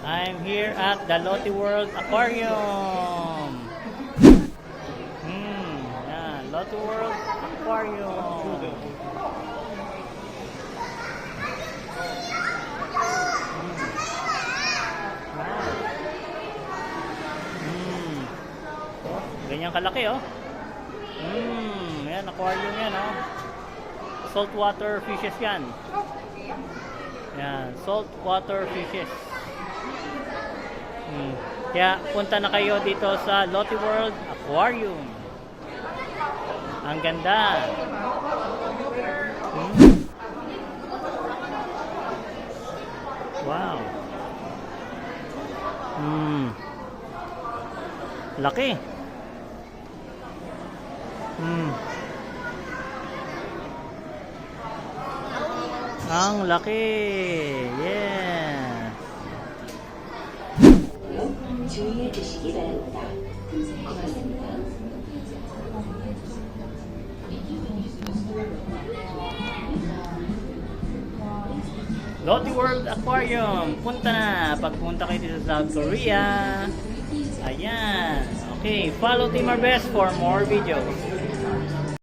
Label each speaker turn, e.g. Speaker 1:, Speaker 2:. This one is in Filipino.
Speaker 1: I'm here at the Lotte World Aquarium. Yan, Lotte World Aquarium. Ganyan kalaki, oh. Yan, aquarium yan, oh. Saltwater fishes yan. Yan, saltwater fishes. Kaya punta na kayo dito sa Lotte World Aquarium. Ang ganda. Wow. Laki. Ang laki. Yeah.
Speaker 2: 주의해 주시기 바랍니다. 고맙습니다.
Speaker 1: Lotte World Aquarium. Punta na. Pagpunta kayo dito sa South Korea. Ayan. Okay. Follow Team Arbes for more videos.